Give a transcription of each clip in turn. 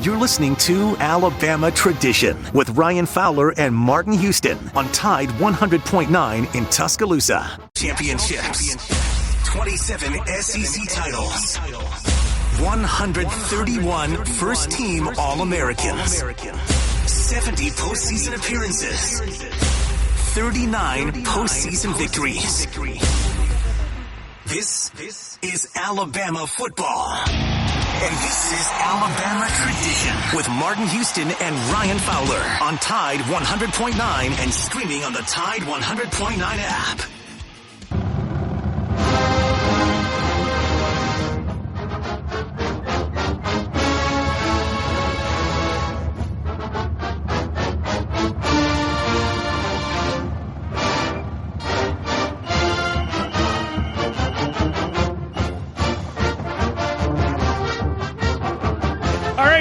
You're listening to Alabama Tradition with Ryan Fowler and Martin Houston on Tide 100.9 in Tuscaloosa. Championships, 27 SEC titles, 131 first-team All-Americans, 70 postseason appearances, 39 postseason victories. This is Alabama football. And this is Alabama Tradition with Martin Houston and Ryan Fowler on Tide 100.9 and streaming on the Tide 100.9 app.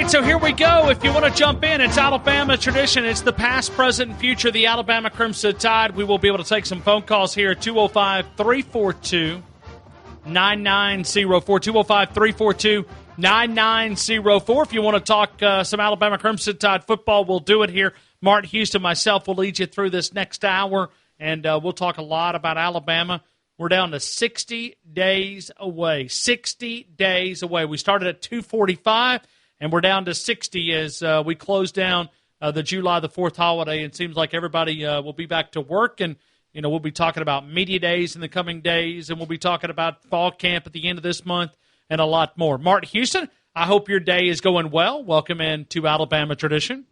So here we go. If you want to jump in, it's Alabama Tradition. It's the past, present, and future of the Alabama Crimson Tide. We will be able to take some phone calls here at 205-342-9904. 205-342-9904. If you want to talk some Alabama Crimson Tide football, we'll do it here. Martin Houston, myself, will lead you through this next hour, and we'll talk a lot about Alabama. We're down to 60 days away. 60 days away. We started at 245. And we're down to 60 as we close down the July the 4th holiday. It seems like everybody will be back to work. And, you know, we'll be talking about media days in the coming days. And we'll be talking about fall camp at the end of this month and a lot more. Martin Houston, I hope your day is going well. Welcome in to Alabama Tradition.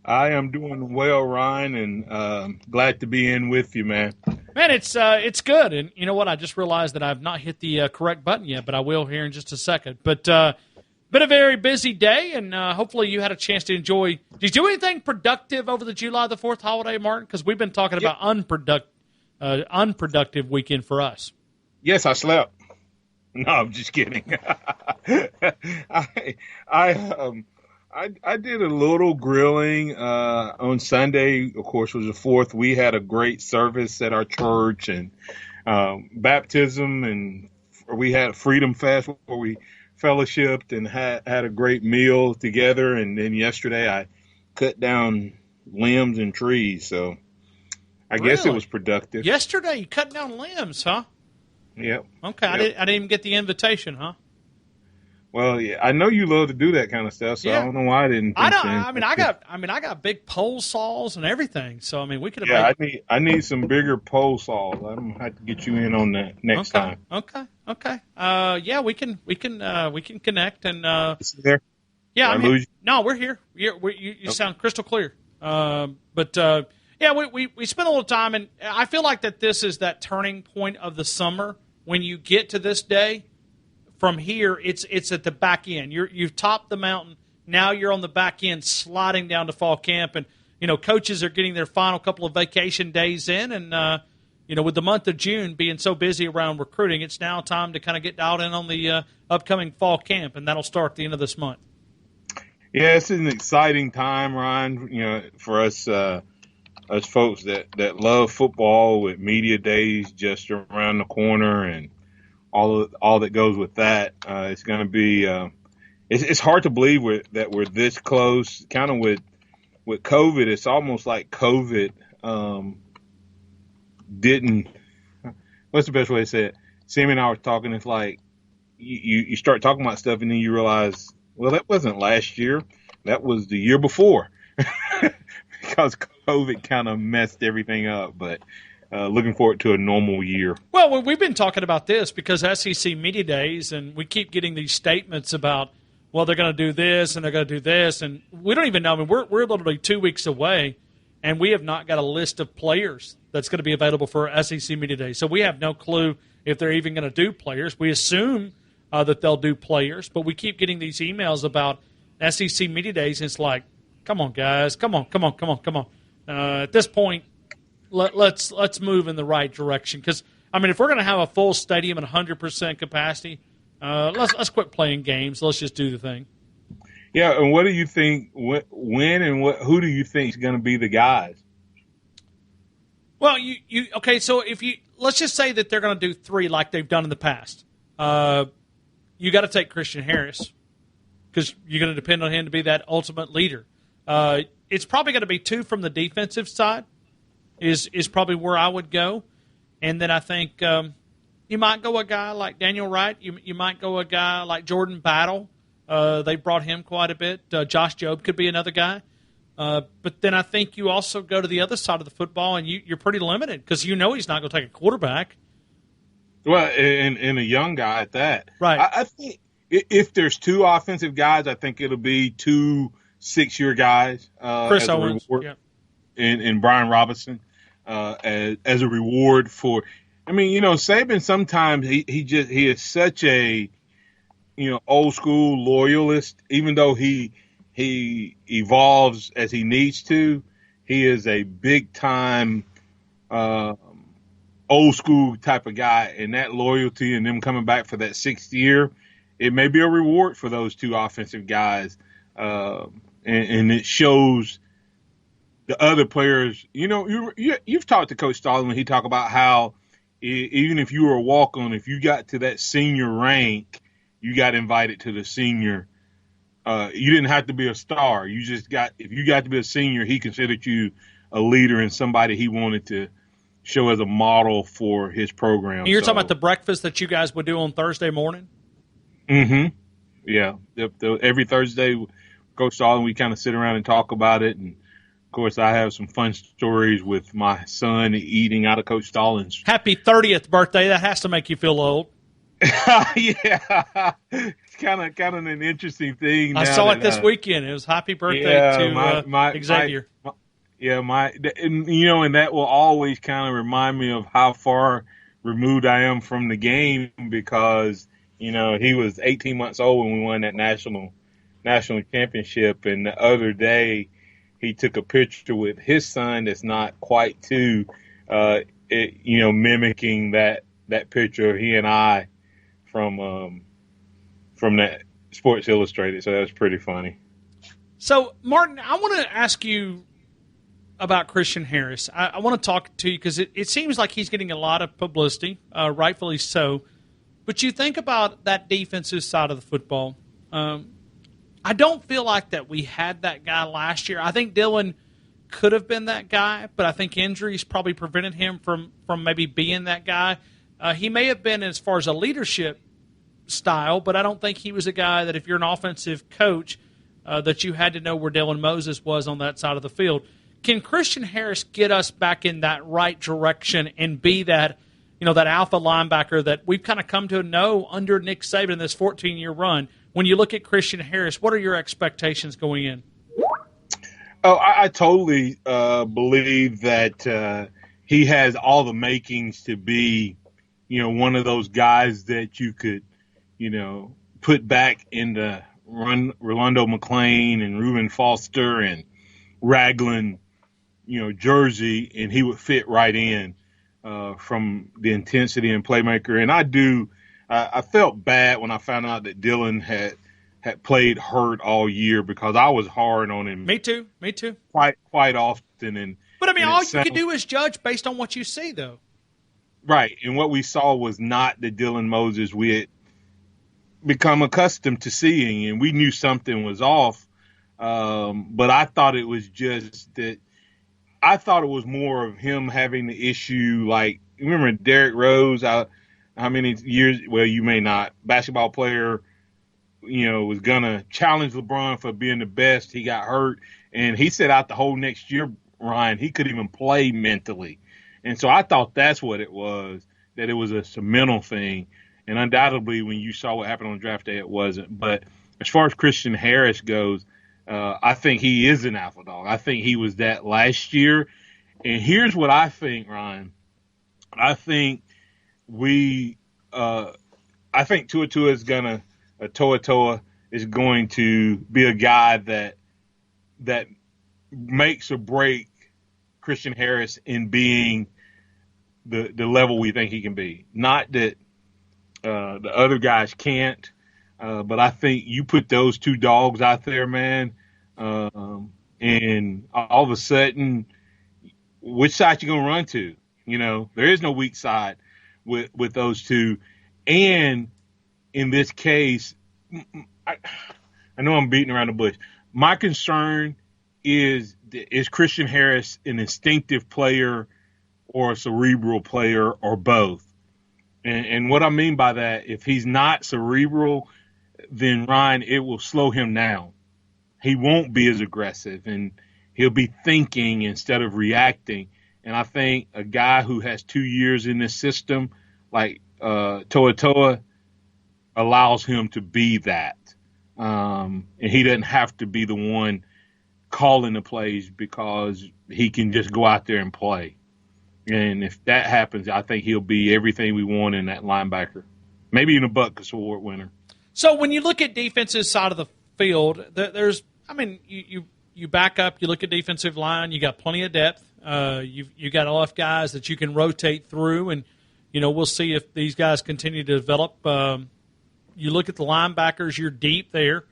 I am doing well, Ryan, and glad to be in with you, man. Man, it's good. And you know what? I just realized that I've not hit the correct button yet, but I will here in just a second. But been a very busy day, and hopefully you had a chance to enjoy. Did you do anything productive over the July the 4th holiday, Martin? Because we've been talking about unproductive weekend for us. Yes, I slept. No, I'm just kidding. I did a little grilling on Sunday. Of course, was the 4th. We had a great service at our church and baptism, and we had a Freedom Fest where we fellowshipped and had a great meal together. And then yesterday I cut down limbs and trees. So I guess it was productive. Yesterday you cut down limbs, huh? Yep. Okay. Yep. I didn't even get the invitation, huh? Well, yeah, I know you love to do that kind of stuff, so yeah. I don't know why I didn't. I got big pole saws and everything. So we could have. Yeah, I need some bigger pole saws. I'm gonna have to get you in on that next time. Okay. Yeah, we can connect and. There? Yeah, no, we're here. You sound crystal clear. Yeah, we spent a little time, and I feel like that this is that turning point of the summer when you get to this day. From here, it's at the back end. You've topped the mountain. Now you're on the back end, sliding down to fall camp, and coaches are getting their final couple of vacation days in, and with the month of June being so busy around recruiting, it's now time to kind of get dialed in on the upcoming fall camp, and that'll start at the end of this month. Yeah, it's an exciting time, Ryan. For us folks that love football, with media days just around the corner and all that goes with that. It's going to be it's hard to believe that we're this close. Kind of with COVID, it's almost like COVID didn't. What's the best way to say it? Sammy and I were talking. It's like you start talking about stuff and then you realize, well, that wasn't last year. That was the year before, because COVID kind of messed everything up. But looking forward to a normal year. Well, we've been talking about this because SEC Media Days, and we keep getting these statements about, well, they're going to do this and they're going to do this, and we don't even know. We're literally 2 weeks away, and we have not got a list of players that's going to be available for SEC Media Days. So we have no clue if they're even going to do players. We assume that they'll do players, but we keep getting these emails about SEC Media Days, and it's like, come on, guys, come on. At this point, let's move in the right direction, because if we're going to have a full stadium at 100% capacity, let's quit playing games. Let's just do the thing. Yeah, and what do you think? When and who do you think is going to be the guys? Well, okay. So let's just say that they're going to do 3 like they've done in the past. You got to take Christian Harris. because you're going to depend on him to be that ultimate leader. It's probably going to be 2 from the defensive side is probably where I would go. And then I think you might go a guy like Daniel Wright. You might go a guy like Jordan Battle. They brought him quite a bit. Josh Jobe could be another guy. But then I think you also go to the other side of the football, and you're pretty limited because he's not going to take a quarterback. Well, and a young guy at that. Right. I think if there's 2 offensive guys, I think it'll be 2 6-year guys. Chris Owens and Brian Robinson as a reward for – I mean, Saban sometimes he is such a, old school loyalist, even though he evolves as he needs to. He is a big time old school type of guy, and that loyalty and them coming back for that 6th year, it may be a reward for those 2 offensive guys. And it shows the other players, you've talked to Coach Stalling when he talked about how even if you were a walk-on, if you got to that senior rank, you got invited to the senior. You didn't have to be a star. If you got to be a senior, he considered you a leader and somebody he wanted to show as a model for his program. You're talking about the breakfast that you guys would do on Thursday morning? Mm-hmm. Yeah. Every Thursday, Coach Stalling, we kind of sit around and talk about it. And, of course, I have some fun stories with my son eating out of Coach Stallings. Happy 30th birthday. That has to make you feel old. Yeah. It's kind of an interesting thing. I saw it this weekend. It was happy birthday to Xavier. And that will always kind of remind me of how far removed I am from the game because, he was 18 months old when we won that national championship. And the other day, he took a picture with his son that's not quite 2, mimicking that picture of he and I from that Sports Illustrated. So that was pretty funny. So, Martin, I want to ask you about Christian Harris. I want to talk to you because it seems like he's getting a lot of publicity, rightfully so. But you think about that defensive side of the football. I don't feel like that we had that guy last year. I think Dylan could have been that guy, but I think injuries probably prevented him from maybe being that guy. He may have been as far as a leadership style, but I don't think he was a guy that if you're an offensive coach that you had to know where Dylan Moses was on that side of the field. Can Christian Harris get us back in that right direction and be that, that alpha linebacker that we've kind of come to know under Nick Saban in this 14-year run? When you look at Christian Harris, what are your expectations going in? Oh, I totally believe that he has all the makings to be, one of those guys that you could, put back into Rolando McClain and Reuben Foster and Ragland, jersey, and he would fit right in from the intensity and playmaker. And I felt bad when I found out that Dylan had played hurt all year because I was hard on him. Me too. Quite often. But I mean, all you can do is judge based on what you see, though. Right, and what we saw was not the Dylan Moses we had become accustomed to seeing, and we knew something was off. But I thought it was just that. I thought it was more of him having the issue. Like, remember Derrick Rose? How many years? Well, you may not. Basketball player, was gonna challenge LeBron for being the best. He got hurt, and he set out the whole next year. Ryan, he couldn't even play mentally, and so I thought that's what it was. That it was a mental thing, and undoubtedly, when you saw what happened on draft day, it wasn't. But as far as Christian Harris goes, I think he is an alpha dog. I think he was that last year, and here's what I think, Ryan. I think I think Tua is gonna. Toa is going to be a guy that makes or break Christian Harris in being the level we think he can be. Not that the other guys can't, but I think you put those 2 dogs out there, man, and all of a sudden, which side you gonna run to? There is no weak side with those 2, and in this case, I I know I'm beating around the bush. My concern is Christian Harris an instinctive player or a cerebral player or both? And what I mean by that, if he's not cerebral, then Ryan, it will slow him down. He won't be as aggressive, and he'll be thinking instead of reacting. And I think a guy who has 2 years in this system, like Toa allows him to be that. And he doesn't have to be the one calling the plays because he can just go out there and play. And if that happens, I think he'll be everything we want in that linebacker. Maybe even a Butkus Award winner. So when you look at defensive side of the field, you back up, you look at defensive line, you got plenty of depth. You got enough guys that you can rotate through, and we'll see if these guys continue to develop. You look at the linebackers, you're deep there.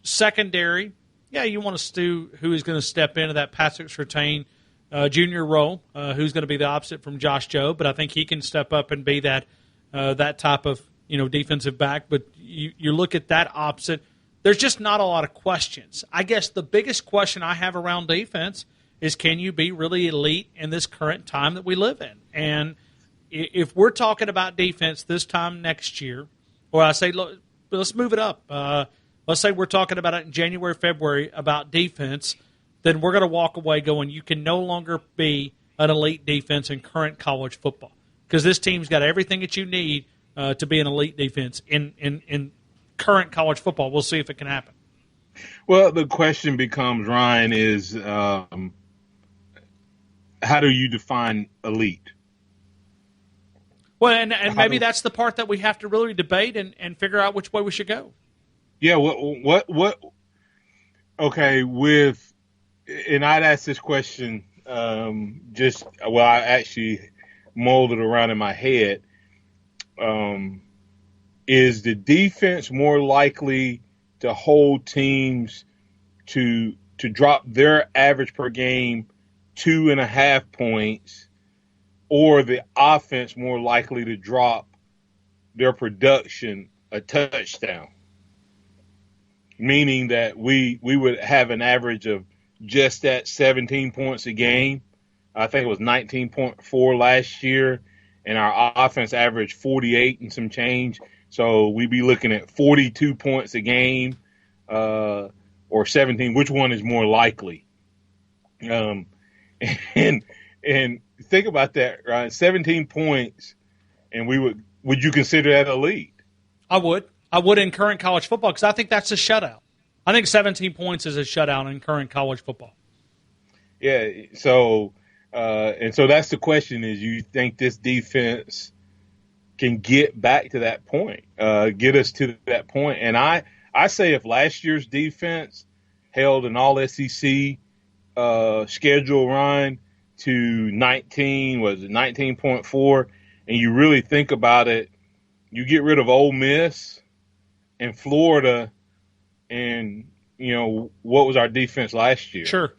Secondary, you want to stew who is going to step into that Patrick Surtain junior role, who's going to be the opposite from Josh Jobe, but I think he can step up and be that type of defensive back. But you look at that opposite, there's just not a lot of questions. I guess the biggest question I have around defense is, can you be really elite in this current time that we live in? And if we're talking about defense this time next year, or I say, look, let's move it up. Let's say we're talking about it in January, February about defense, then we're going to walk away going, you can no longer be an elite defense in current college football because this team's got everything that you need to be an elite defense in current college football. We'll see if it can happen. Well, the question becomes, Ryan, is how do you define elite? Well, and maybe that's the part that we have to really debate and figure out which way we should go. Yeah, what okay, and I'd ask this question I actually molded around in my head. Is the defense more likely to hold teams to drop their average per game 2.5 points, or the offense more likely to drop their production a touchdown? Meaning that we would have an average of just at 17 points a game. I think it was 19.4 last year, and our offense averaged 48 and some change. So we'd be looking at 42 points a game or 17. Which one is more likely? And think about that, right? 17 points, and would you consider that elite? I would. I would in current college football because I think that's a shutout. I think 17 points is a shutout in current college football. Yeah, so that's the question: is you think this defense can get back to that point, get us to that point? And I say if last year's defense held an All-SEC schedule run to 19.4, and you really think about it, you get rid of Ole Miss and Florida, and what was our defense last year? Sure.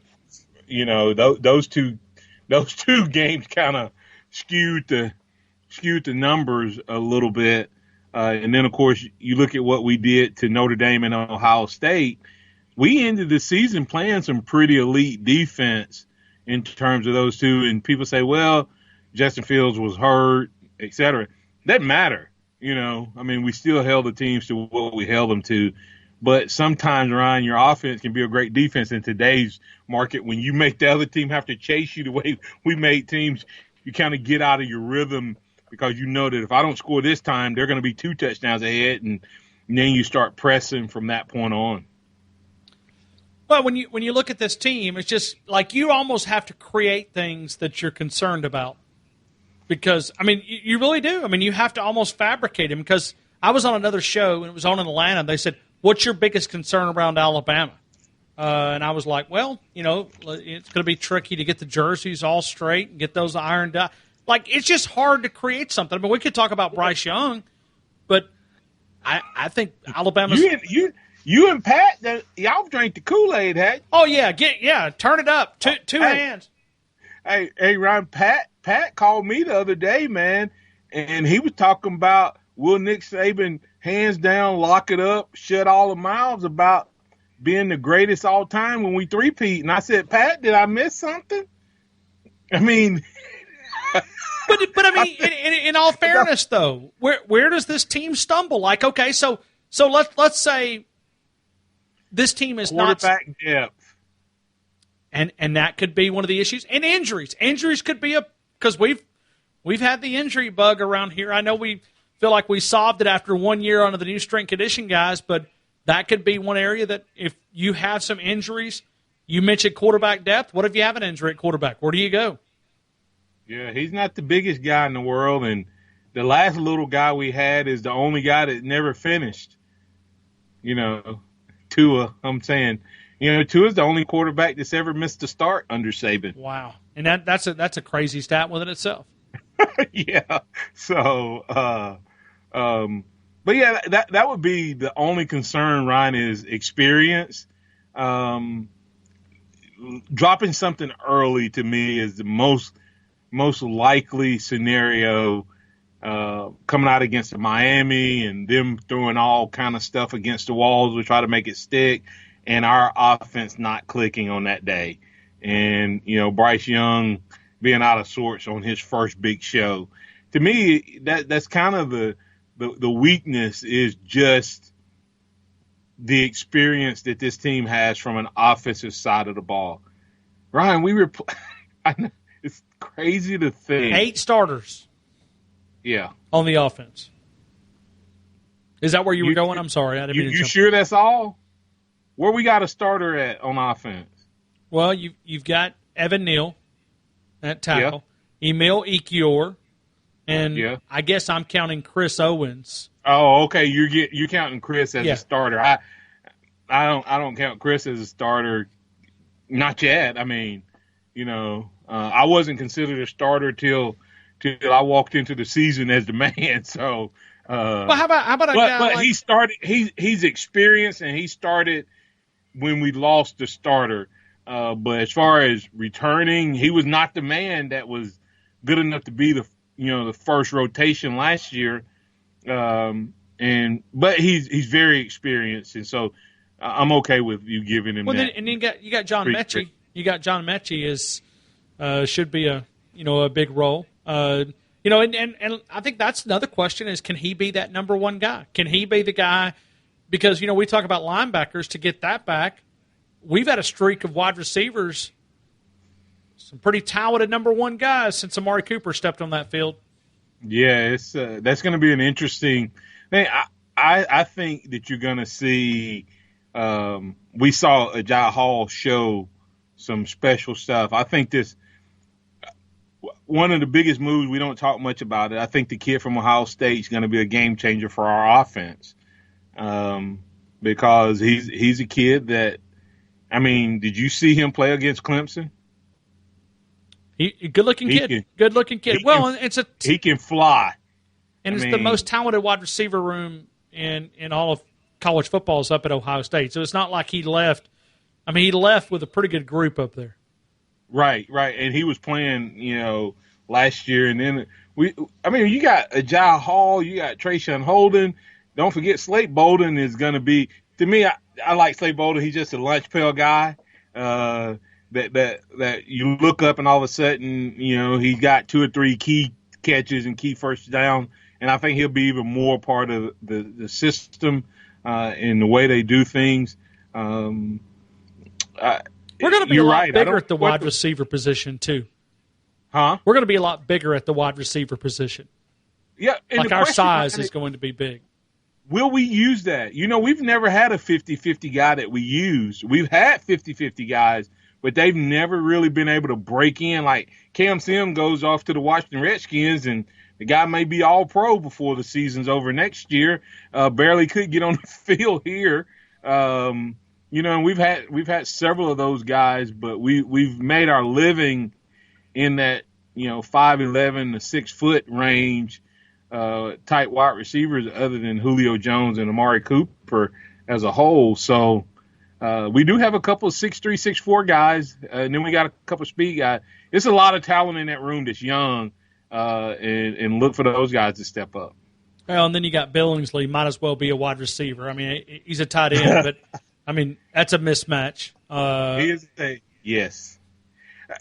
Those two games kind of skewed the numbers a little bit, and then of course you look at what we did to Notre Dame and Ohio State. We ended the season playing some pretty elite defense in terms of those two, and people say, well, Justin Fields was hurt, etc. Doesn't matter. We still held the teams to what we held them to. But sometimes, Ryan, your offense can be a great defense in today's market. When you make the other team have to chase you the way we made teams, you kind of get out of your rhythm because you know that if I don't score this time, they're going to be 2 touchdowns ahead, and then you start pressing from that point on. Well, when you look at this team, it's just like you almost have to create things that you're concerned about. Because, you really do. You have to almost fabricate them. Because I was on another show, and it was on in Atlanta, and they said, what's your biggest concern around Alabama? And I was like, well, it's going to be tricky to get the jerseys all straight and get those ironed out. Like, it's just hard to create something. We could talk about Bryce Young, but I think Alabama's – You and Pat, y'all drank the Kool-Aid, had you? Oh, yeah. Turn it up. Two hands. Hey, Ryan, Pat called me the other day, man, and he was talking about will Nick Saban hands down, lock it up, shut all the mouths about being the greatest all time when we three-peat. And I said, Pat, did I miss something? I mean, but I mean, in all fairness, though, where does this team stumble? Like, okay, so let's say this team is not quarterback depth, and that could be one of the issues. And injuries. Injuries could be because we've had the injury bug around here. I know we feel like we solved it after 1 year under the new strength condition guys, but that could be one area that if you have some injuries, you mentioned quarterback depth. What if you have an injury at quarterback? Where do you go? Yeah, he's not the biggest guy in the world, and the last little guy we had is the only guy that never finished. You know, Tua, I'm saying. You know, Tua's the only quarterback that's ever missed a start under Saban. Wow. And that's a crazy stat within itself. Yeah. So, but yeah, that would be the only concern, Ryan, is experience. Dropping something early to me is the most likely scenario coming out against Miami and them throwing all kind of stuff against the walls to try to make it stick, and our offense not clicking on that day. And, you know, Bryce Young being out of sorts on his first big show. To me, that's kind of the weakness is just the experience that this team has from an offensive side of the ball. Ryan, I know it's crazy to think. 8 starters. Yeah. On the offense. Is that where you were going? I'm sorry. I didn't mean to you sure that's all? Where we got a starter at on offense? Well, you've got Evan Neal at tackle, Emil Ekiyor, and I guess I'm counting Chris Owens. Oh, okay. You're counting Chris as a starter. I don't count Chris as a starter. Not yet. I mean, you know, I wasn't considered a starter till I walked into the season as the man. So, well, how about a guy but like, he started. He's experienced, and he started when we lost the starter. But as far as returning, he was not the man that was good enough to be the first rotation last year. But he's very experienced, and so I'm okay with you giving him that. Then you got John Mechie. You got John Mechie is should be a big role. And I think that's another question is, can he be that number one guy? Can he be the guy? Because we talk about linebackers to get that back. We've had a streak of wide receivers, some pretty talented number one guys since Amari Cooper stepped on that field. Yeah, it's that's going to be an interesting thing. I think that you're going to see. We saw Ajay Hall show some special stuff. I think this one of the biggest moves. We don't talk much about it. I think the kid from Ohio State is going to be a game changer for our offense, because he's a kid that. I mean, did you see him play against Clemson? Good-looking kid. Good-looking kid. He can fly. And it's the most talented wide receiver room in all of college football is up at Ohio State. So it's not like he left. I mean, he left with a pretty good group up there. Right. And he was playing, last year. And then you got Ajay Hall, you got Trayshawn Holden. Don't forget Slate Bolden is going to be, to me, I like Slate Bolden. He's just a lunch pail guy that you look up and all of a sudden, he got 2 or 3 key catches and key first down. And I think he'll be even more part of the system in the way they do things. We're going to be a lot bigger at the wide receiver position, too. Huh? We're going to be a lot bigger at the wide receiver position. Yeah. Like our size is going to be big. Will we use that? We've never had a 50-50 guy that we use. We've had 50-50 guys, but they've never really been able to break in. Like Cam Sim goes off to the Washington Redskins, and the guy may be all pro before the season's over next year. Barely could get on the field here. And we've had several of those guys, but we've made our living in that 5'11" to 6 foot range. Tight wide receivers other than Julio Jones and Amari Cooper as a whole. So we do have a couple of 6'3", 6'4" guys, and then we got a couple of speed guys. It's a lot of talent in that room that's young, and look for those guys to step up. Well, and then you got Billingsley, might as well be a wide receiver. I mean, he's a tight end, but, I mean, that's a mismatch. He is yes.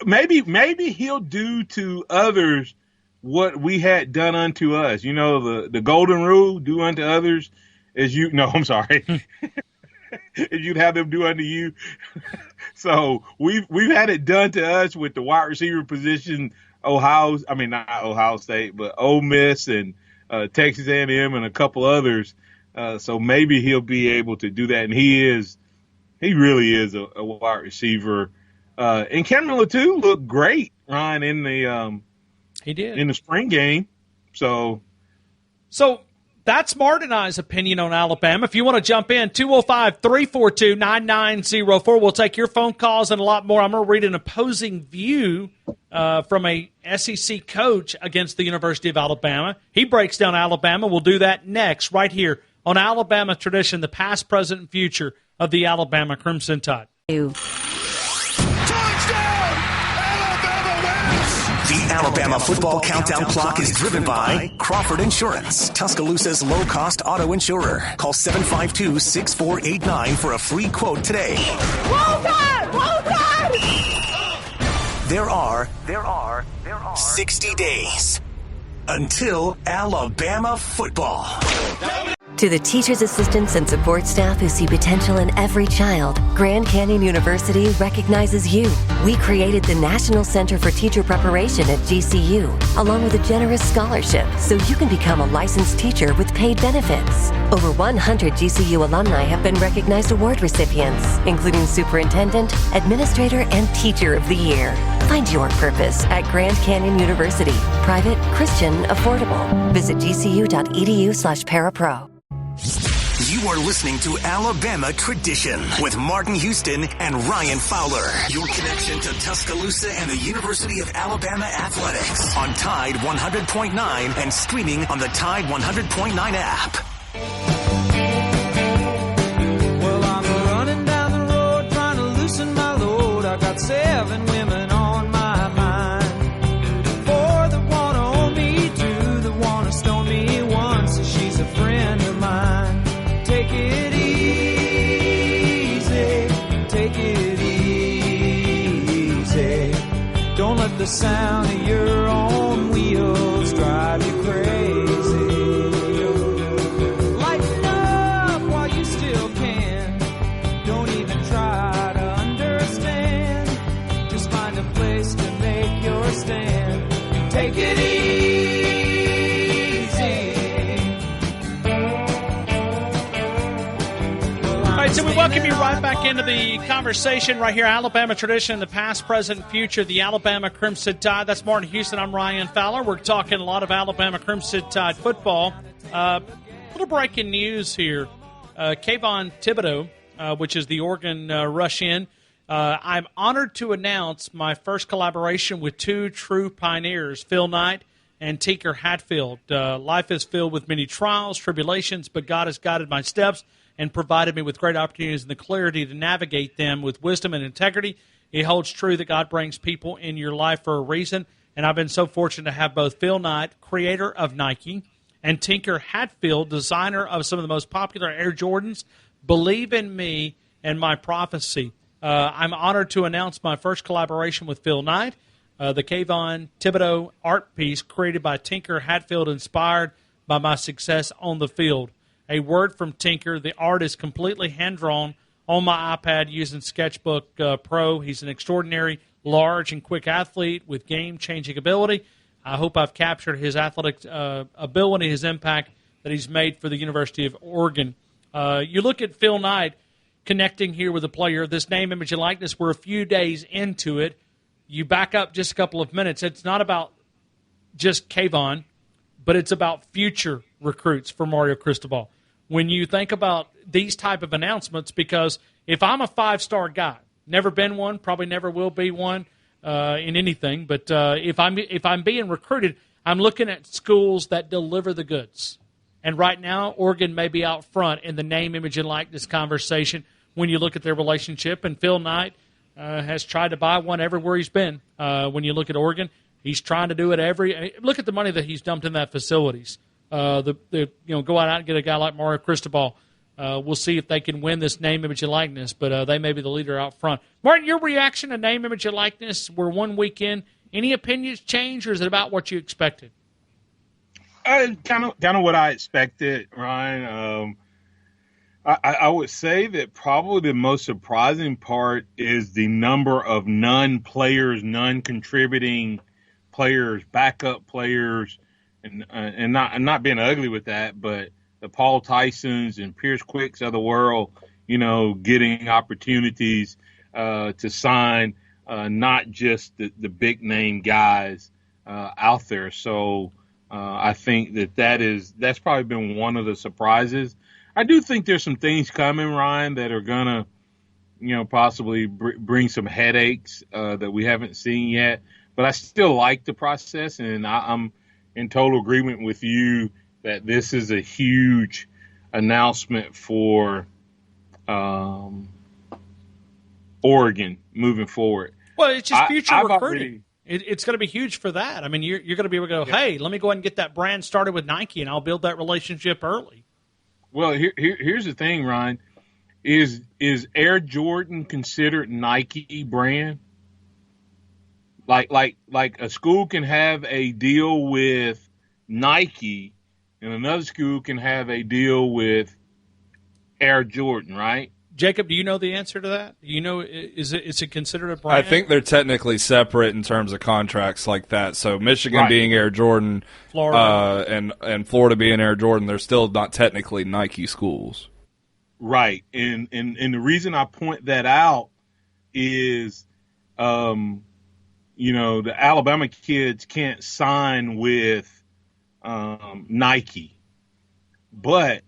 Maybe he'll do to others what we had done unto us. You know, the golden rule, do unto others as you – no, I'm sorry. As you'd have them do unto you. So we've had it done to us with the wide receiver position, not Ohio State, but Ole Miss and Texas A&M and a couple others. So maybe he'll be able to do that. And he really is a wide receiver. And Cameron Latu looked great, Ryan, he did in the spring game. So that's Martin and I's opinion on Alabama. If you want to jump in, 205-342-9904. We'll take your phone calls and a lot more. I'm going to read an opposing view from a SEC coach against the University of Alabama. He breaks down Alabama. We'll do that next right here on Alabama Tradition, the past, present, and future of the Alabama Crimson Tide. The Alabama football countdown clock is driven by Crawford Insurance, Tuscaloosa's low-cost auto insurer. Call 752-6489 for a free quote today. Roll Tide! Roll Tide! There are 60 days until Alabama football. To the teachers, assistants, and support staff who see potential in every child, Grand Canyon University recognizes you. We created the National Center for Teacher Preparation at GCU, along with a generous scholarship, so you can become a licensed teacher with paid benefits. Over 100 GCU alumni have been recognized award recipients, including Superintendent, Administrator, and Teacher of the Year. Find your purpose at Grand Canyon University. Private, Christian, affordable. Visit gcu.edu/parapro. You are listening to Alabama Tradition with Martin Houston and Ryan Fowler. Your connection to Tuscaloosa and the University of Alabama athletics on Tide 100.9 and streaming on the Tide 100.9 app. Well, I'm running down the road trying to loosen my load. I got 7 women on my mind. 4 that want to own me, 2 that want to stone me, 1 says she's a friend of mine. Take it easy. Don't let the sound of your own wheels drive you crazy. Lighten up while you still can. Don't even try to understand. Just find a place to make your stand. Take it easy. All right, so we welcome you right back into the conversation right here. Alabama Tradition, the past, present, future, the Alabama Crimson Tide. That's Martin Houston. I'm Ryan Fowler. We're talking a lot of Alabama Crimson Tide football. Little breaking news here. Kayvon Thibodeaux, which is the Oregon rush-in. I'm honored to announce my first collaboration with 2 true pioneers, Phil Knight and Tinker Hatfield. Life is filled with many trials, tribulations, but God has guided my steps and provided me with great opportunities and the clarity to navigate them with wisdom and integrity. It holds true that God brings people in your life for a reason, and I've been so fortunate to have both Phil Knight, creator of Nike, and Tinker Hatfield, designer of some of the most popular Air Jordans, believe in me and my prophecy. I'm honored to announce my first collaboration with Phil Knight, the Kayvon Thibodeaux art piece created by Tinker Hatfield, inspired by my success on the field. A word from Tinker. The art is completely hand-drawn on my iPad using Sketchbook Pro. He's an extraordinary, large, and quick athlete with game-changing ability. I hope I've captured his athletic ability, his impact that he's made for the University of Oregon. You look at Phil Knight connecting here with a player. This name, image, and likeness, we're a few days into it. You back up just a couple of minutes. It's not about just Kayvon, but it's about future recruits for Mario Cristobal. When you think about these type of announcements, because if I'm a 5-star guy, never been one, probably never will be one in anything, but if I'm being recruited, I'm looking at schools that deliver the goods. And right now, Oregon may be out front in the name, image, and likeness conversation when you look at their relationship. And Phil Knight has tried to buy one everywhere he's been. When you look at Oregon, he's trying to do it look at the money that he's dumped in that facilities. Go out and get a guy like Mario Cristobal. We'll see if they can win this name, image, and likeness, but they may be the leader out front. Martin, your reaction to name, image, and likeness, we're 1 week in. Any opinions change, or is it about what you expected? Kind of what I expected, Ryan. I would say that probably the most surprising part is the number of non-players, non-contributing players, backup players, and not being ugly with that, but the Paul Tysons and Pierce Quicks of the world, getting opportunities to sign, not just the big name guys out there. So I think that's probably been one of the surprises. I do think there's some things coming, Ryan, that are gonna, possibly bring some headaches that we haven't seen yet. But I still like the process, and I'm in total agreement with you that this is a huge announcement for Oregon moving forward. Well, it's just future recruiting. It's going to be huge for that. I mean, you're going to be able to go, hey, let me go ahead and get that brand started with Nike, and I'll build that relationship early. Well, here's the thing, Ryan. Is Air Jordan considered Nike brand? Like a school can have a deal with Nike, and another school can have a deal with Air Jordan, right? Jacob, do you know the answer to that? Is it considered a brand? I think they're technically separate in terms of contracts like that. So Michigan being Air Jordan, Florida, and Florida being Air Jordan, they're still not technically Nike schools. Right, and the reason I point that out is, the Alabama kids can't sign with Nike, but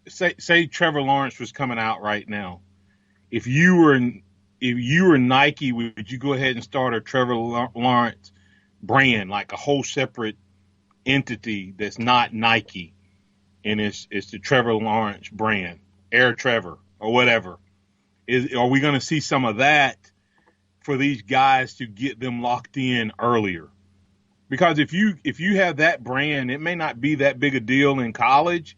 say Trevor Lawrence was coming out right now. If you were Nike, would you go ahead and start a Trevor Lawrence brand, like a whole separate entity that's not Nike, and it's the Trevor Lawrence brand, Air Trevor or whatever? Are we going to see some of that for these guys to get them locked in earlier? Because if you have that brand, it may not be that big a deal in college.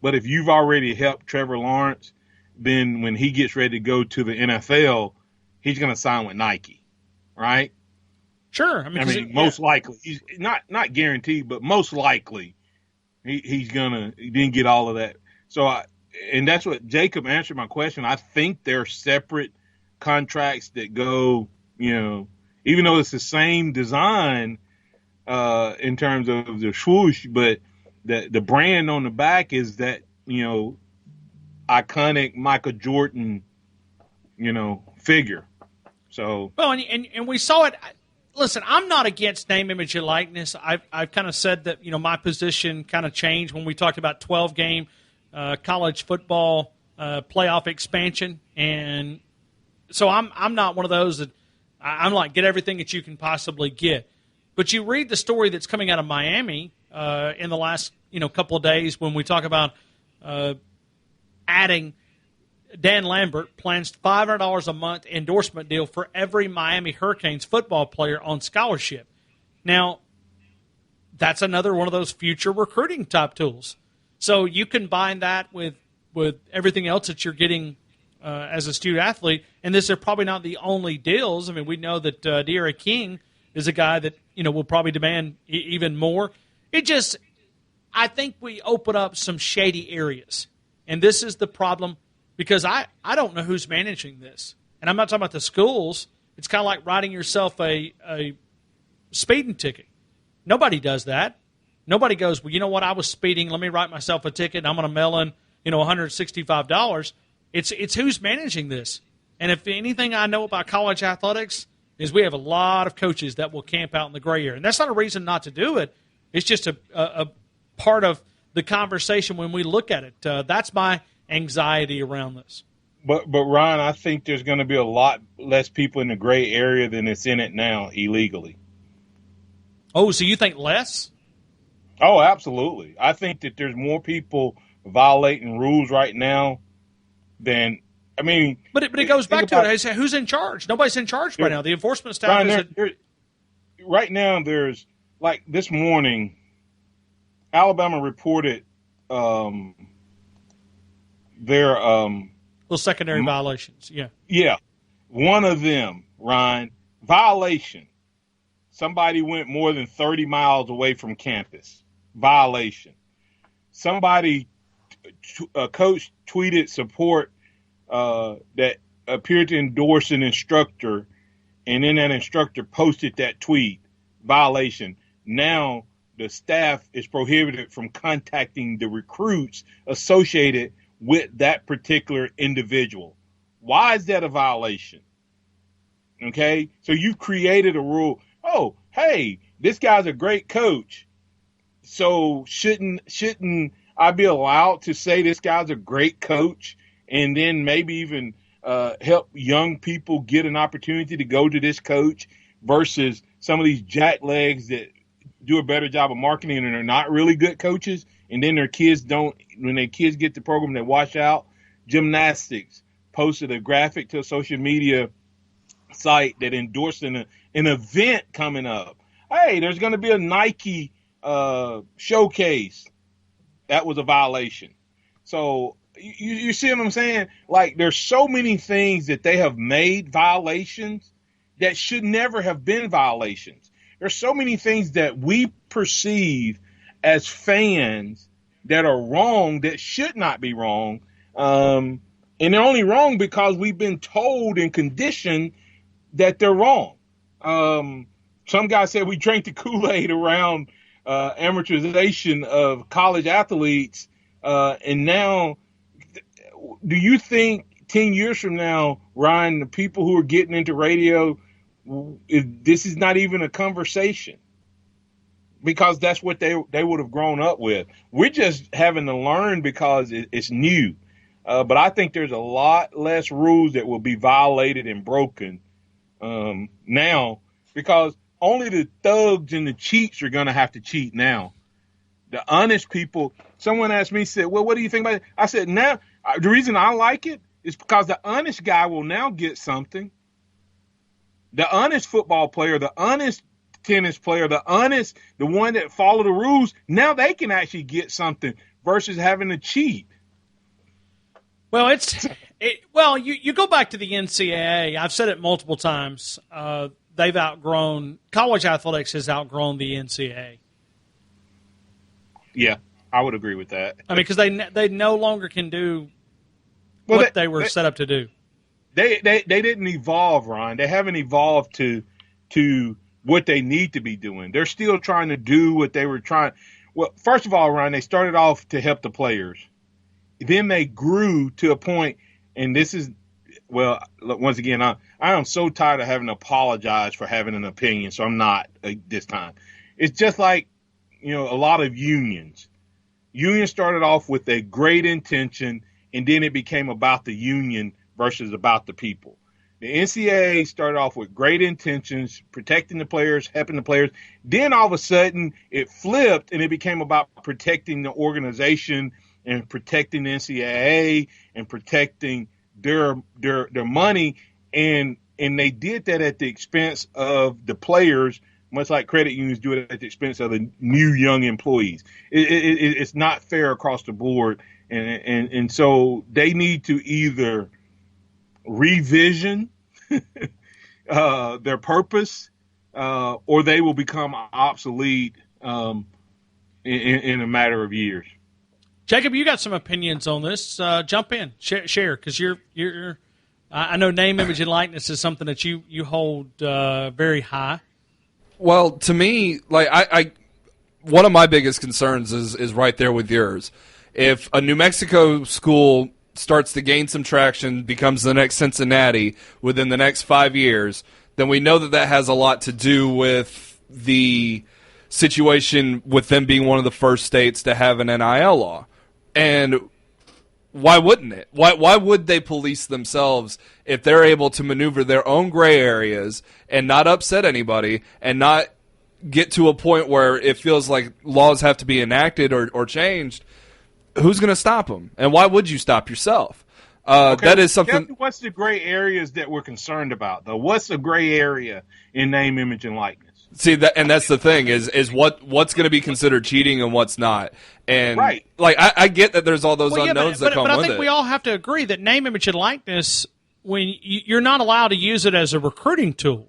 But if you've already helped Trevor Lawrence, then when he gets ready to go to the NFL, he's going to sign with Nike, right? Sure. Most likely. He's not guaranteed, but most likely he's going to then get all of that. So, and that's what Jacob answered my question. I think they're separate contracts that go, even though it's the same design in terms of the swoosh, but the brand on the back is that, iconic Michael Jordan, figure. So well, and we saw it. Listen, I'm not against name, image, and likeness. I've kind of said that my position kind of changed when we talked about 12-game college football playoff expansion, and so I'm not one of those that I'm like, get everything that you can possibly get. But you read the story that's coming out of Miami in the last couple of days when we talk about adding Dan Lambert plans $500 a month endorsement deal for every Miami Hurricanes football player on scholarship. Now, that's another one of those future recruiting type tools. So you combine that with everything else that you're getting as a student athlete, and this are probably not the only deals. I mean, we know that De'Ara King is a guy that will probably demand even more. I think we open up some shady areas, and this is the problem because I don't know who's managing this, and I'm not talking about the schools. It's kind of like writing yourself a speeding ticket. Nobody does that. Nobody goes, well, you know what? I was speeding. Let me write myself a ticket. And I'm going to mail in, $165. It's who's managing this. And if anything I know about college athletics is we have a lot of coaches that will camp out in the gray area. And that's not a reason not to do it. It's just a part of the conversation when we look at it. That's my anxiety around this. But Ryan, I think there's going to be a lot less people in the gray area than it's in it now illegally. Oh, so you think less? Oh, absolutely. I think that there's more people violating rules right now than – But it goes back to it. Who's in charge? Nobody's in charge right now. The enforcement staff Ryan, right now there's like this morning, Alabama reported their Well, secondary violations, yeah. Yeah, one of them, Ryan, violation. Somebody went more than 30 miles away from campus. Violation. Somebody, a coach tweeted support that appeared to endorse an instructor, and then that instructor posted that tweet. Violation. Now the staff is prohibited from contacting the recruits associated with that particular individual. Why is that a violation? Okay, so you've created a rule. Oh, hey, this guy's a great coach. So shouldn't I be allowed to say this guy's a great coach, and then maybe even help young people get an opportunity to go to this coach versus some of these jacklegs that do a better job of marketing and are not really good coaches, and then their kids don't. When their kids get the program, they wash out. Gymnastics posted a graphic to a social media site that endorsed an event coming up. Hey, there's going to be a Nike showcase. That was a violation. So you see what I'm saying? Like, there's so many things that they have made violations that should never have been violations. There's so many things that we perceive as fans that are wrong that should not be wrong. And they're only wrong because we've been told and conditioned that they're wrong. Some guy said we drank the Kool-Aid around amortization of college athletes. And now, do you think 10 years from now, Ryan, the people who are getting into radio, this is not even a conversation? Because that's what they would have grown up with. We're just having to learn because it's new. But I think there's a lot less rules that will be violated and broken now, because only the thugs and the cheats are going to have to cheat now. The honest people, someone asked me, said, well, what do you think about it? I said, now, the reason I like it is because the honest guy will now get something. The honest football player, the honest tennis player, the one that follow the rules, now they can actually get something versus having to cheat. Well, you go back to the NCAA. I've said it multiple times. They've outgrown – college athletics has outgrown the NCAA. Yeah, I would agree with that. I mean, because they no longer can do what they were set up to do. They didn't evolve, Ron. They haven't evolved to what they need to be doing. They're still trying to do what they were trying. Well, first of all, Ron, they started off to help the players. Then they grew to a point, and this is, well, once again, I am so tired of having to apologize for having an opinion, so I'm not this time. It's just like, a lot of unions. Unions started off with a great intention, and then it became about the union versus about the people. The NCAA started off with great intentions, protecting the players, helping the players. Then all of a sudden it flipped and it became about protecting the organization and protecting the NCAA and protecting their money. And they did that at the expense of the players, much like credit unions do it at the expense of the new young employees. It's not fair across the board. And so they need to either revision their purpose, or they will become obsolete in a matter of years. Jacob, you got some opinions on this. Jump in, share, because you're. I know name, image, and likeness is something that you hold very high. Well, to me, like I one of my biggest concerns is right there with yours. If a New Mexico school starts to gain some traction, becomes the next Cincinnati within the next 5 years, then we know that has a lot to do with the situation with them being one of the first states to have an NIL law. And why wouldn't it? Why would they police themselves if they're able to maneuver their own gray areas and not upset anybody and not get to a point where it feels like laws have to be enacted or changed? Who's going to stop them? And why would you stop yourself? Okay, that is something. What's the gray areas that we're concerned about, though? What's the gray area in name, image, and likeness? See that, and that's the thing is what's going to be considered cheating and what's not. And Right. like I get that there's all those unknowns that come but I with think it. we all have to agree that name, image, and likeness, when you're not allowed to use it as a recruiting tool.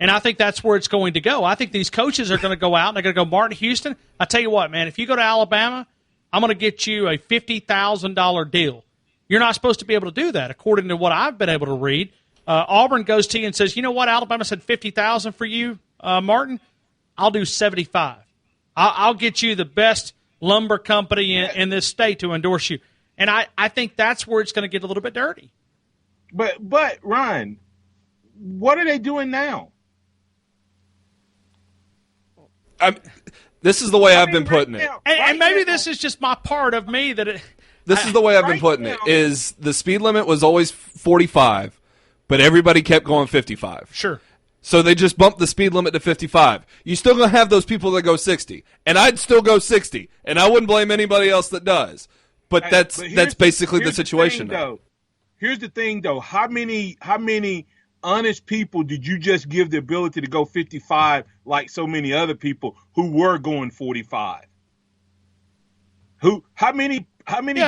And I think that's where it's going to go. I think these coaches are going to go out and they're going to go, Martin Houston, I tell you what, man, if you go to Alabama, I'm going to get you a $50,000 deal. You're not supposed to be able to do that, according to what I've been able to read. Auburn goes to you and says, you know what, Alabama said $50,000 for you, Martin. I'll do $75,000. I'll get you the best lumber company in this state to endorse you. And I think that's where it's going to get a little bit dirty. But Ryan, what are they doing now? This is the way I've been putting it. And maybe this is just my part of me that This is the way I've been putting it. Is the speed limit was always 45, but everybody kept going 55. Sure. So they just bumped the speed limit to 55. You still gonna have those people that go 60, and I'd still go 60, and I wouldn't blame anybody else that does. But that's basically the situation now. Here's the thing, though. How many honest people did you just give the ability to go 55 like so many other people who were going 45? How many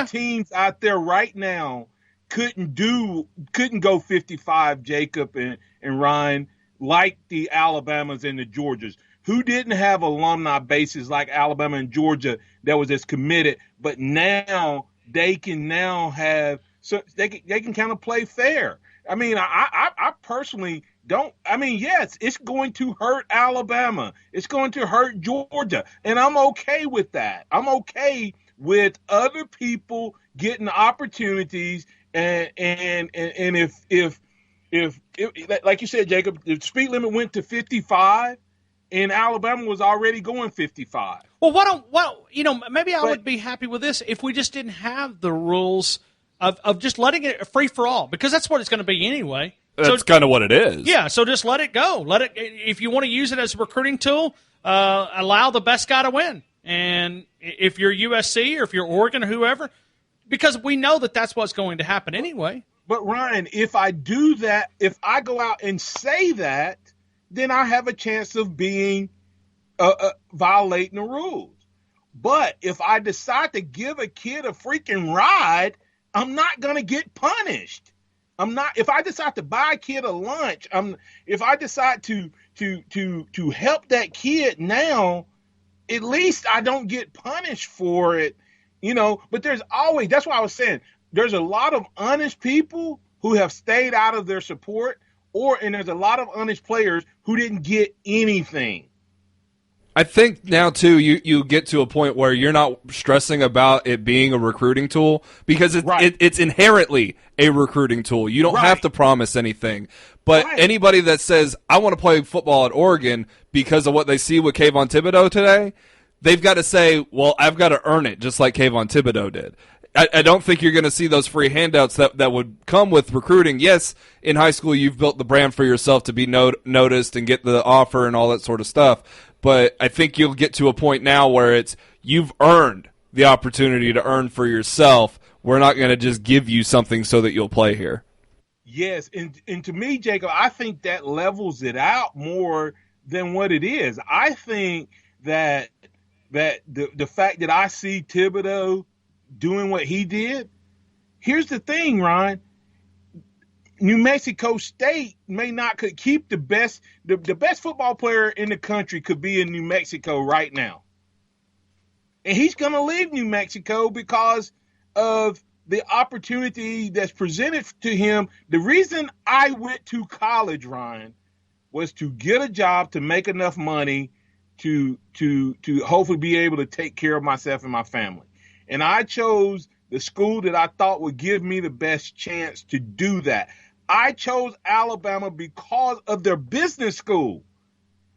teams out there right now couldn't go 55, Jacob and Ryan, like the Alabamas and the Georgias, who didn't have alumni bases like Alabama and Georgia that was as committed, but now they can have, so they can kind of play fair. I mean, I personally don't. I mean, yes, it's going to hurt Alabama. It's going to hurt Georgia, and I'm okay with that. I'm okay with other people getting opportunities, and if like you said, Jacob, the speed limit went to 55, and Alabama was already going 55. Well, maybe I would be happy with this if we just didn't have the rules of just letting it free for all, because that's what it's going to be anyway. That's kind of what it is. Yeah, so just let it go. If you want to use it as a recruiting tool, allow the best guy to win. And if you're USC or if you're Oregon or whoever, because we know that that's what's going to happen anyway. But Ryan, if I do that, if I go out and say that, then I have a chance of being violating the rules. But if I decide to give a kid a freaking ride, I'm not going to get punished. If I decide to buy a kid a lunch, if I decide to help that kid now, at least I don't get punished for it, but that's why I was saying, there's a lot of honest people who have stayed out of their support, and there's a lot of honest players who didn't get anything. I think now, too, you get to a point where you're not stressing about it being a recruiting tool, because it's inherently a recruiting tool. You don't have to promise anything. But anybody that says, I want to play football at Oregon because of what they see with Kayvon Thibodeau today, they've got to say, well, I've got to earn it, just like Kayvon Thibodeau did. I don't think you're going to see those free handouts that would come with recruiting. Yes, in high school you've built the brand for yourself to be noticed and get the offer and all that sort of stuff. But I think you'll get to a point now where you've earned the opportunity to earn for yourself. We're not going to just give you something so that you'll play here. Yes, and to me, Jacob, I think that levels it out more than what it is. I think that the fact that I see Thibodeau doing what he did, here's the thing, Ryan. New Mexico State could keep the best football player in the country could be in New Mexico right now. And he's going to leave New Mexico because of the opportunity that's presented to him. The reason I went to college, Ryan, was to get a job, to make enough money to hopefully be able to take care of myself and my family. And I chose the school that I thought would give me the best chance to do that. I chose Alabama because of their business school.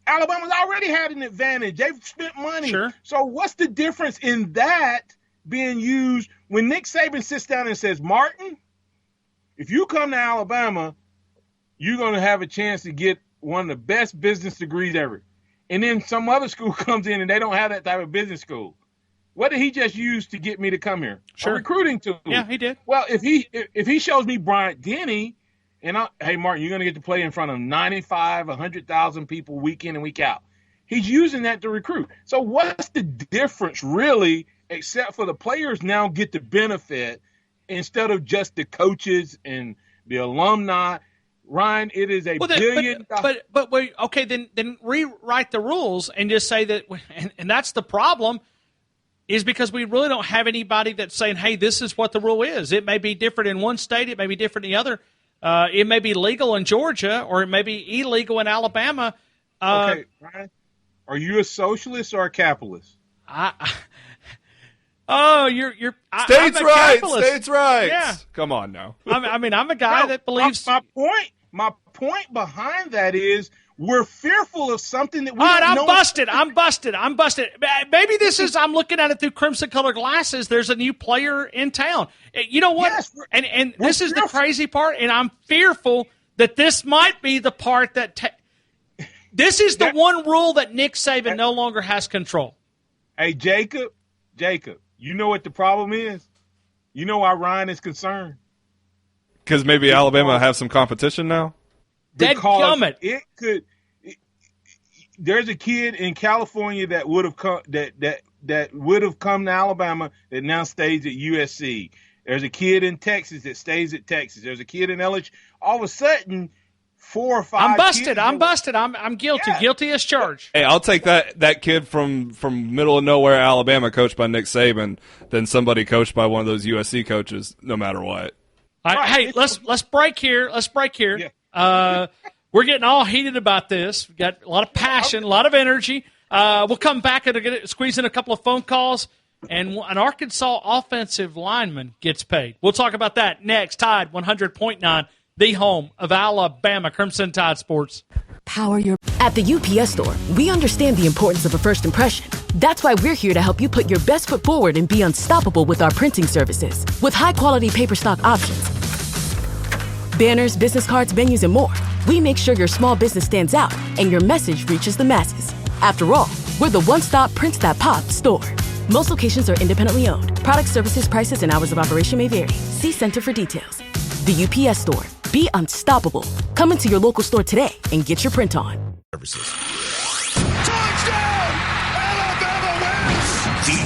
Alabama's already had an advantage. They've spent money. Sure. So what's the difference in that being used when Nick Saban sits down and says, Martin, if you come to Alabama, you're going to have a chance to get one of the best business degrees ever. And then some other school comes in and they don't have that type of business school. What did he just use to get me to come here? Sure. A recruiting tool. Yeah, he did. Well, if he shows me Bryant Denny, And hey, Martin, you're going to get to play in front of 95, 100,000 people week in and week out. He's using that to recruit. So what's the difference really, except for the players now get the benefit instead of just the coaches and the alumni? Ryan, it is a billion. But wait, okay, then rewrite the rules and just say that, and that's the problem, is because we really don't have anybody that's saying, hey, this is what the rule is. It may be different in one state, it may be different in the other. It may be legal in Georgia, or it may be illegal in Alabama. Okay, Ryan, are you a socialist or a capitalist? You're states' rights. Capitalist. States' rights. Yeah. Come on now. I'm a guy that believes. My point behind that is we're fearful of something that we All right, don't know. I'm busted. Maybe this is, I'm looking at it through crimson-colored glasses. There's a new player in town. You know what? Yes, and this is the crazy part, and I'm fearful that this might be the part that this is the one rule that Nick Saban no longer has control. Hey, Jacob, you know what the problem is? You know why Ryan is concerned? Because maybe Alabama have some competition now? Because there's a kid in California that would have come that would have come to Alabama that now stays at USC. There's a kid in Texas that stays at Texas. There's a kid in LSU. All of a sudden, 4 or 5. I'm busted. I'm guilty. Yeah. Guilty as charged. Hey, I'll take that kid from middle of nowhere Alabama, coached by Nick Saban, than somebody coached by one of those USC coaches, no matter what. All right, hey, let's break here. Yeah. We're getting all heated about this. We've got a lot of passion, a lot of energy. We'll come back and squeeze in a couple of phone calls, and an Arkansas offensive lineman gets paid. We'll talk about that next. Tide 100.9, the home of Alabama Crimson Tide Sports. Power your. At the UPS Store, we understand the importance of a first impression. That's why we're here to help you put your best foot forward and be unstoppable with our printing services. With high-quality paper stock options, banners, business cards, menus, and more, we make sure your small business stands out and your message reaches the masses. After all, we're the one-stop prints that pop store. Most locations are independently owned. Product, services, prices, and hours of operation may vary. See Center for details. The UPS Store. Be unstoppable. Come into your local store today and get your print on. The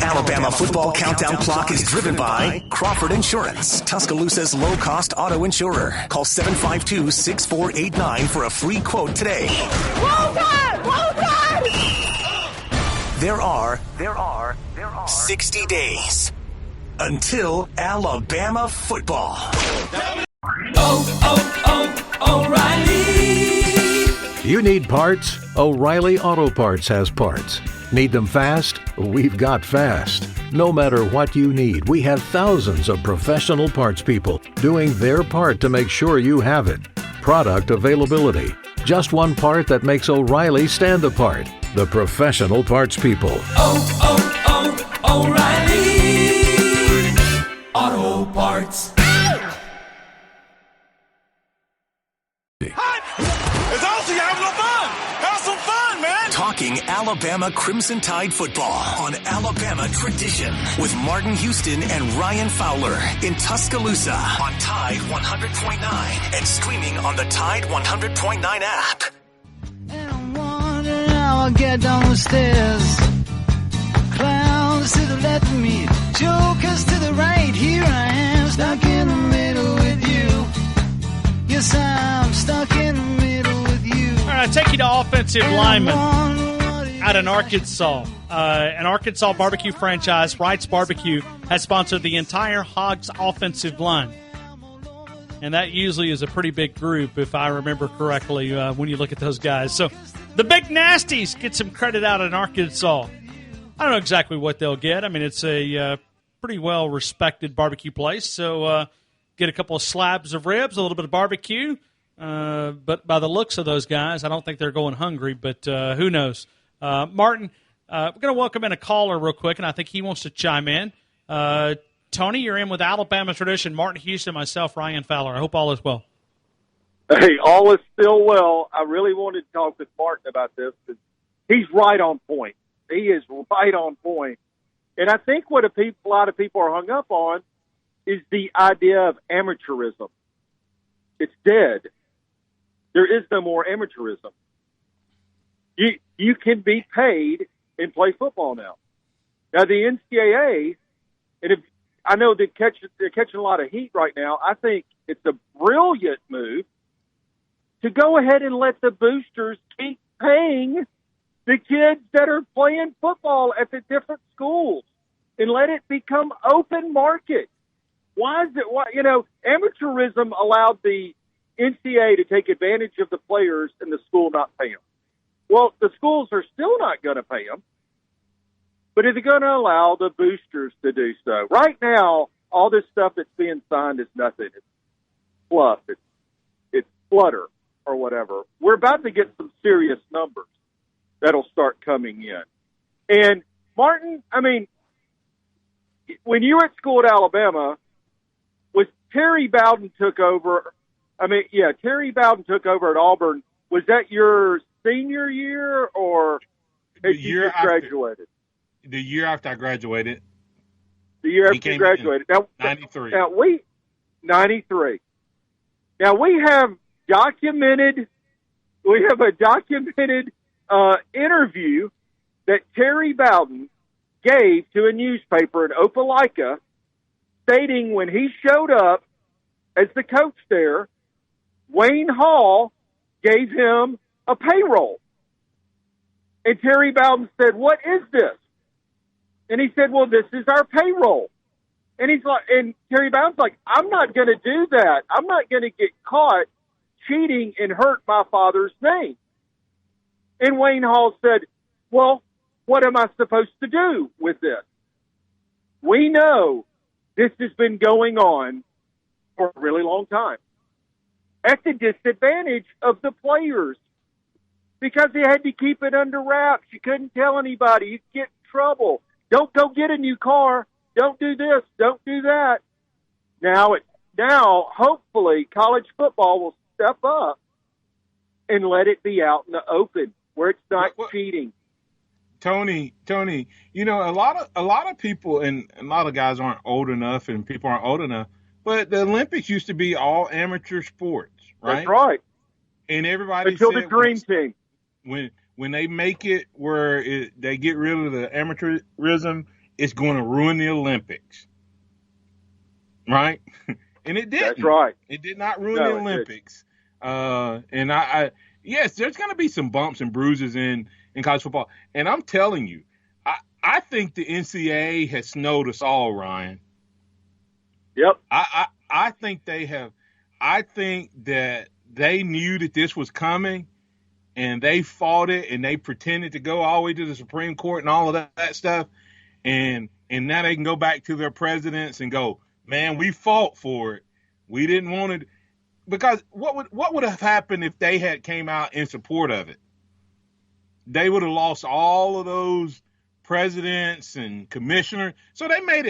Alabama football countdown clock is driven by Crawford Insurance, Tuscaloosa's low-cost auto insurer. Call 752-6489 for a free quote today. Roll Tide! Roll Tide! There are 60 days until Alabama football. O'Reilly! You need parts? O'Reilly Auto Parts has parts. Need them fast? We've got fast. No matter what you need, we have thousands of professional parts people doing their part to make sure you have it. Product availability. Just one part that makes O'Reilly stand apart. The professional parts people. O'Reilly Auto Parts. It's awesome. Have no fun. Have some fun, man. Talking Alabama Crimson Tide football on Alabama Tradition with Martin Houston and Ryan Fowler in Tuscaloosa on Tide 100.9 and streaming on the Tide 100.9 app. And I'm wondering how I get down the stairs. Clowns to the left of me, jokers to the right. Here I am, stuck in the middle with you. Yes, I'm stuck in the middle with you. All right, I take you to offensive lineman out in Arkansas. An Arkansas barbecue franchise, Wright's Barbecue, has sponsored the entire Hogs offensive line. And that usually is a pretty big group, if I remember correctly, when you look at those guys. So the Big Nasties get some credit out in Arkansas. I don't know exactly what they'll get. I mean, it's a pretty well-respected barbecue place. So get a couple of slabs of ribs, a little bit of barbecue. But by the looks of those guys, I don't think they're going hungry, but who knows. Martin, we're going to welcome in a caller real quick, and I think he wants to chime in. Tony, you're in with Alabama Tradition. Martin Houston, myself, Ryan Fowler. I hope all is well. Hey, all is still well. I really wanted to talk with Martin about this because he's right on point. He is right on point. And I think what a lot of people are hung up on is the idea of amateurism. It's dead. There is no more amateurism. You can be paid and play football now. Now the NCAA, and if I know they're catching a lot of heat right now, I think it's a brilliant move to go ahead and let the boosters keep paying the kids that are playing football at the different schools and let it become open market. Why is it? Amateurism allowed the NCAA to take advantage of the players and the school not pay them. Well, the schools are still not going to pay them, but are they going to allow the boosters to do so? Right now, all this stuff that's being signed is nothing. It's fluff. It's flutter or whatever. We're about to get some serious numbers that'll start coming in. And, Martin, I mean, when you were at school at Alabama, was Terry Bowden took over Terry Bowden took over at Auburn. Was that your senior year or had you just graduated? The year after I graduated. The year after you graduated. Now, 93. 93. Now, we have a documented interview that Terry Bowden gave to a newspaper in Opelika, stating when he showed up as the coach there, Wayne Hall gave him a payroll. And Terry Bowden said, "What is this?" And he said, "Well, this is our payroll." And and Terry Bowden's like, "I'm not going to do that. I'm not going to get caught cheating and hurt my father's name." And Wayne Hall said, "Well, what am I supposed to do with this? We know this has been going on for a really long time at the disadvantage of the players because they had to keep it under wraps. You couldn't tell anybody. You'd get in trouble. Don't go get a new car. Don't do this. Don't do that." Now, hopefully, college football will step up and let it be out in the open where it's not cheating. Tony, a lot of people and a lot of guys aren't old enough and people aren't old enough, but the Olympics used to be all amateur sports, right? That's right. And everybody until said the dream team. When they make it where they get rid of the amateurism, it's going to ruin the Olympics, right? And it didn't. That's right. It did not ruin the Olympics. And yes, there's going to be some bumps and bruises in college football. And I'm telling you, I think the NCAA has snowed us all, Ryan. Yep. I think they have. I think that they knew that this was coming, and they fought it, and they pretended to go all the way to the Supreme Court and all of that stuff. And now they can go back to their presidents and go, "Man, we fought for it. We didn't want it." Because what would have happened if they had came out in support of it? They would have lost all of those presidents and commissioners. So they made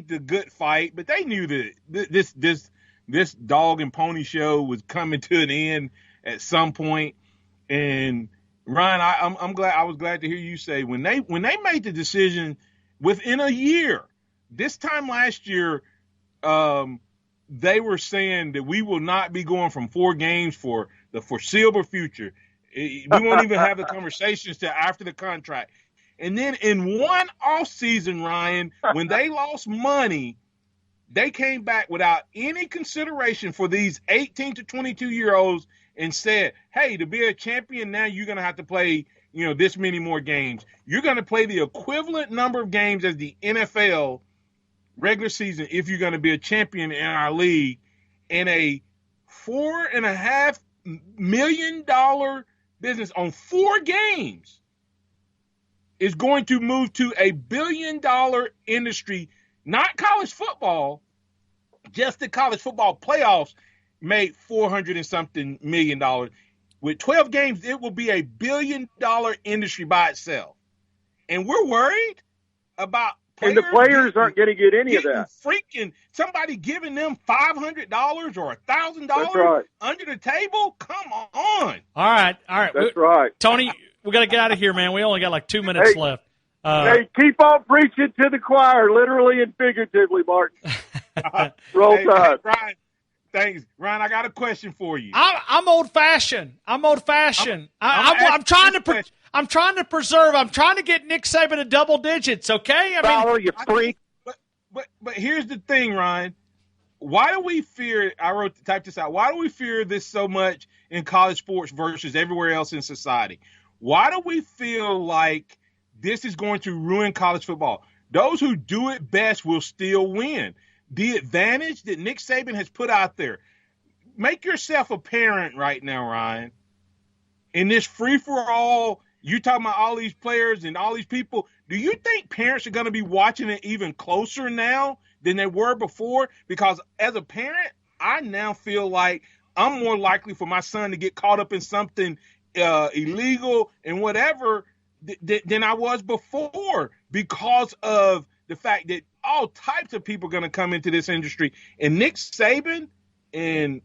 the good fight, but they knew that this dog and pony show was coming to an end at some point. And Ryan, I was glad to hear you say when they made the decision within a year, this time last year, they were saying that we will not be going from 4 games for the foreseeable future. We won't even have the conversations till after the contract. And then in one off season, Ryan, when they lost money, they came back without any consideration for these 18 to 22-year-olds and said, "Hey, to be a champion now, you're going to have to play, this many more games. You're going to play the equivalent number of games as the NFL regular season if you're going to be a champion in our league." And a $4.5 million business on 4 games is going to move to $1 billion industry, not college football, just the college football playoffs made $400 and something million. With 12 games, it will be $1 billion industry by itself. And we're worried about and the players aren't going to get any of that. Freaking somebody giving them $500 or $1,000 under the table? Come on. All right. That's right. Tony, we got to get out of here, man. We only got like 2 minutes left. Hey, keep on preaching to the choir, literally and figuratively, Martin. Roll Tide. Thanks, Ryan. I got a question for you. I'm old fashioned. I'm trying to preserve. I'm trying to get Nick Saban to double digits. Okay, Fowler, you freak. But here's the thing, Ryan. Why do we fear? Typed this out. Why do we fear this so much in college sports versus everywhere else in society? Why do we feel like this is going to ruin college football? Those who do it best will still win. The advantage that Nick Saban has put out there. Make yourself a parent right now, Ryan. In this free-for-all, you're talking about all these players and all these people. Do you think parents are going to be watching it even closer now than they were before? Because as a parent, I now feel like I'm more likely for my son to get caught up in something illegal and whatever than I was before, because of the fact that all types of people are going to come into this industry. And Nick Saban and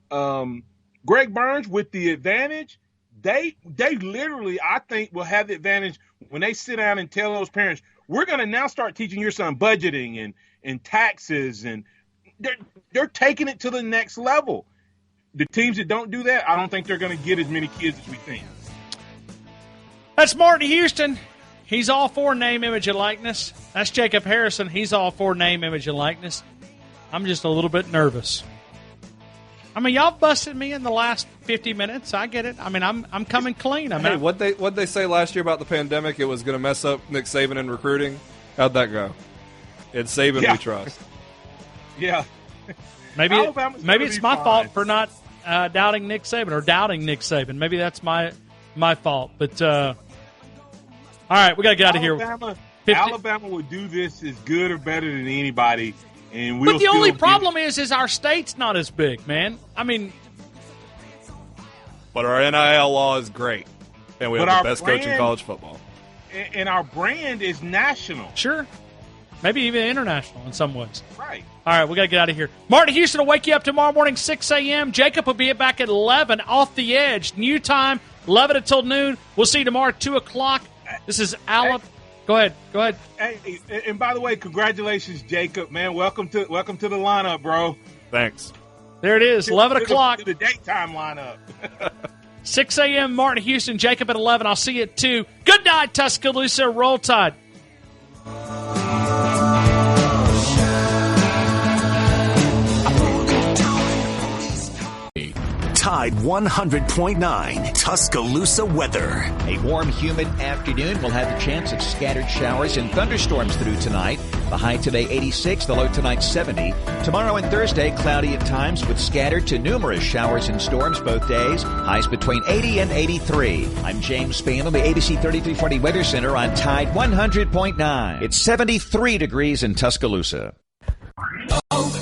Greg Burns with the advantage, they literally, I think, will have the advantage when they sit down and tell those parents, we're going to now start teaching your son budgeting and taxes, and they're taking it to the next level. The teams that don't do that, I don't think they're going to get as many kids as we think. That's Martin Houston. He's all for name, image, and likeness. That's Jacob Harrison. He's all for name, image, and likeness. I'm just a little bit nervous. I mean, y'all busted me in the last 50 minutes. I get it. I mean, I'm coming clean. What'd they say last year about the pandemic? It was going to mess up Nick Saban in recruiting. How'd that go? It's Saban we trust. Yeah. Maybe it's my fault for not doubting Nick Saban or doubting Nick Saban. Maybe that's my fault. But all right, we got to get out of here. Alabama would do this as good or better than anybody. But the only problem is our state's not as big, man. I mean, but our NIL law is great, and we have the best coach in college football. And our brand is national. Sure, maybe even international in some ways. Right. All right, we got to get out of here. Martin Houston will wake you up tomorrow morning, 6 a.m. Jacob will be back at 11, Off the Edge. New time, 11 until noon. We'll see you tomorrow at 2 o'clock. This is Alabama. Go ahead. Hey, and by the way, congratulations, Jacob, man. Welcome to the lineup, bro. Thanks. There it is, 11 o'clock. To the daytime lineup. 6 a.m., Martin Houston, Jacob at 11. I'll see you at 2. Good night, Tuscaloosa. Roll Tide. Tide 100.9 Tuscaloosa weather. A warm, humid afternoon. We'll have a chance of scattered showers and thunderstorms through tonight. The high today 86, the low tonight 70. Tomorrow and Thursday, cloudy at times with scattered to numerous showers and storms both days. Highs between 80 and 83. I'm James Spanel, the ABC 3340 Weather Center on Tide 100.9. It's 73 degrees in Tuscaloosa.